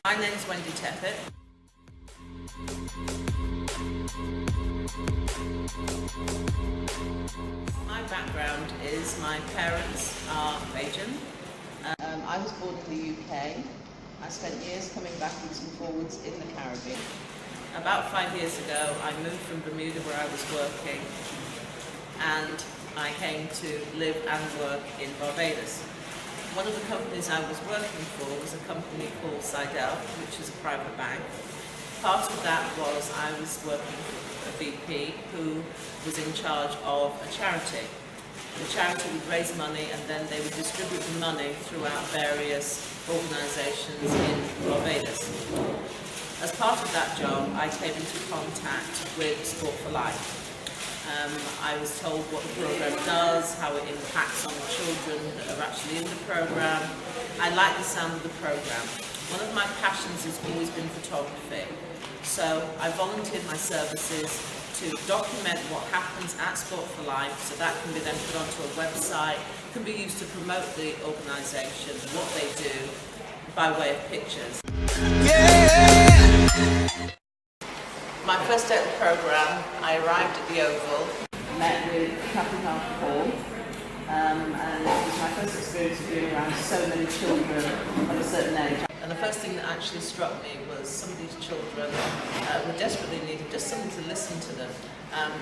My name is Wendie Teppett. My background is my parents are Belgian. I was born in the UK. I spent years coming backwards and forwards in the Caribbean. About 5 years ago, I moved from Bermuda where I was working, and I came to live and work in Barbados. One of the companies I was working for was a company called Sidel, which is a private bank. Part of that was I was working for a VP who was in charge of a charity. The charity would raise money and then they would distribute the money throughout various organisations in Barbados. As part of that job, I came into contact with Sport for Life. I was told what the programme does, how it impacts on the children that are actually in the programme. I like the sound of the programme. One of my passions has always been photography. So I volunteered my services to document what happens at Sport for Life, so that can be then put onto a website, can be used to promote the organisation, what they do, by way of pictures. Yeah. My first day at the programme, I arrived at the Oval, met with Captain Hall, and it was my first experience of being around so many children of a certain age. And the first thing that actually struck me was some of these children were desperately needing just someone to listen to them.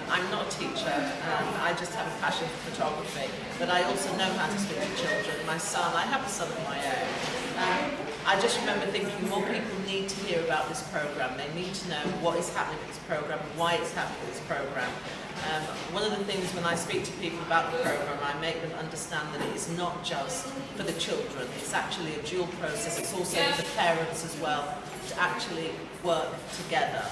I'm not a teacher, I just have a passion for photography, but I also know how to speak to children. My son, I have a son of my own. I just remember thinking more people need to hear about this programme. They need to know what is happening with this programme, why it's happening with this programme. One of the things when I speak to people about the programme, I make them understand that it is not just for the children. It's actually a dual process. It's also for the parents as well to actually work together.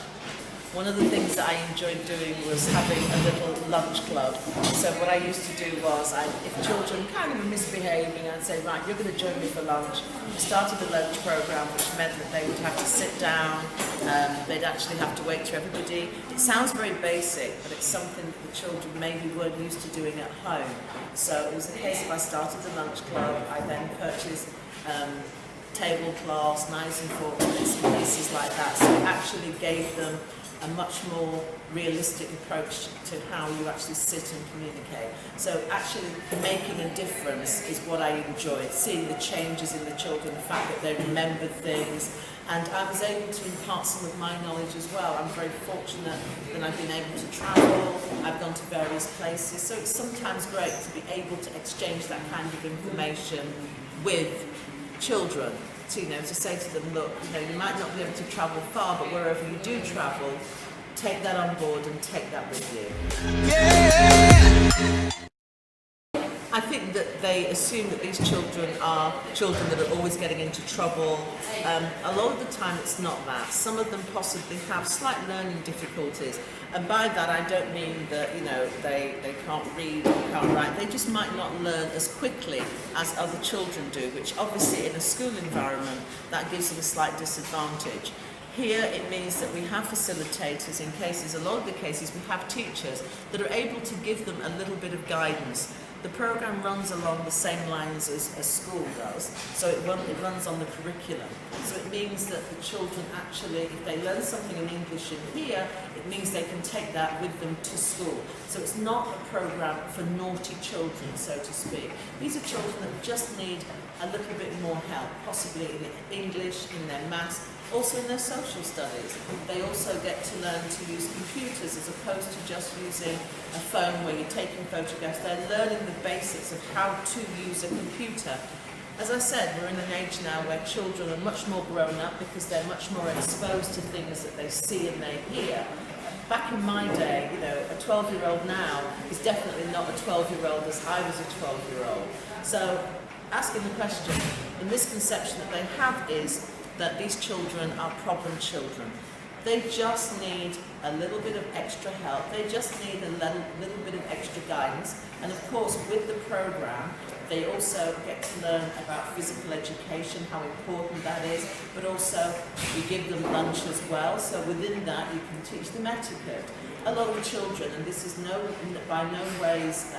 One of the things that I enjoyed doing was having a little lunch club. So what I used to do was, if children kind of were misbehaving, I'd say, right, you're going to join me for lunch. We started a lunch programme, which meant that they would have to sit down, they'd actually have to wait till everybody. It sounds very basic, but it's something that the children maybe weren't used to doing at home. So it was a case of I started the lunch club, I then purchased tablecloths, knives and forks, bits and pieces like that. So it actually gave them a much more realistic approach to how you actually sit and communicate. So actually making a difference is what I enjoyed, seeing the changes in the children, the fact that they remembered things, and I was able to impart some of my knowledge as well. I'm very fortunate that I've been able to travel, I've gone to various places, so it's sometimes great to be able to exchange that kind of information with children. To, to say to them, look, you might not be able to travel far, but wherever you do travel, take that on board and take that with you. Yeah. I think that they assume that these children are children that are always getting into trouble. A lot of the time it's not that. Some of them possibly have slight learning difficulties. And by that I don't mean that they can't read or can't write. They just might not learn as quickly as other children do, which obviously in a school environment that gives them a slight disadvantage. Here it means that we have facilitators in cases, a lot of the cases we have teachers that are able to give them a little bit of guidance. The programme runs along the same lines as school does, so it runs on the curriculum. So it means that the children actually, if they learn something in English in here, it means they can take that with them to school. So it's not a programme for naughty children, so to speak. These are children that just need a little bit more help, possibly in English, in their maths, also in their social studies. They also get to learn to use computers as opposed to just using a phone where you're taking photographs. They're learning the basics of how to use a computer. As I said, we're in an age now where children are much more grown up because they're much more exposed to things that they see and they hear. Back in my day, a 12-year-old now is definitely not a 12-year-old as I was a 12-year-old. So asking the question, the misconception that they have is that these children are problem children. They just need a little bit of extra help. They just need a little bit of extra guidance. And of course, with the programme, they also get to learn about physical education, how important that is, but also we give them lunch as well. So within that, you can teach them etiquette. A lot of children, and this is by no ways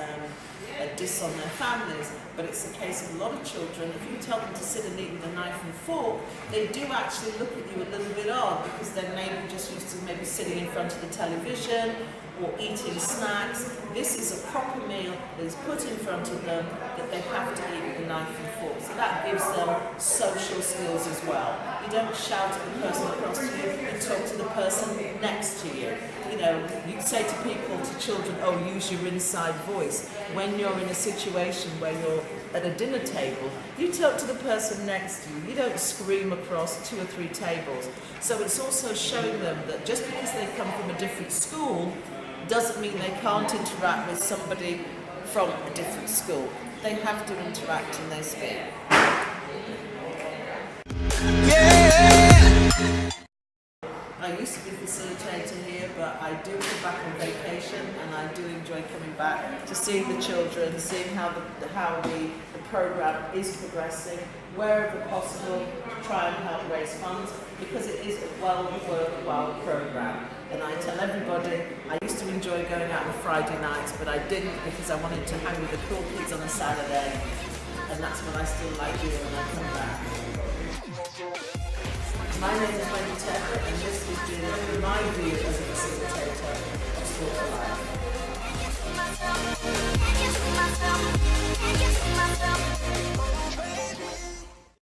a diss on their families, but it's a case of a lot of children, if you tell them to sit and eat with a knife and fork, they do actually look at you a little bit odd, because they're maybe just used to maybe sitting in front of the television or eating snacks. This is a proper meal that is put in front of them that they have to eat with a knife and fork. So that gives them social skills as well. You don't shout at the person across to you, you talk to the person next to you. You know, you say to people, to children, oh, use your inside voice. When you're in a situation where you're at a dinner table, you talk to the person next to you. You don't scream across 2 or 3 tables. So it's also showing them that just because they come from a different school doesn't mean they can't interact with somebody from a different school. They have to interact and they speak. I used to be facilitator here, but I do come back on vacation, and I do enjoy coming back to seeing the children, seeing how the program is progressing, wherever possible, to try and help raise funds, because it is a worthwhile program. And I tell everybody, I used to enjoy going out on Friday nights, but I didn't, because I wanted to hang with the cool kids on a Saturday, and that's what I still like doing when I come back. My name is Wendie Teppett, and this has been my view as a facilitator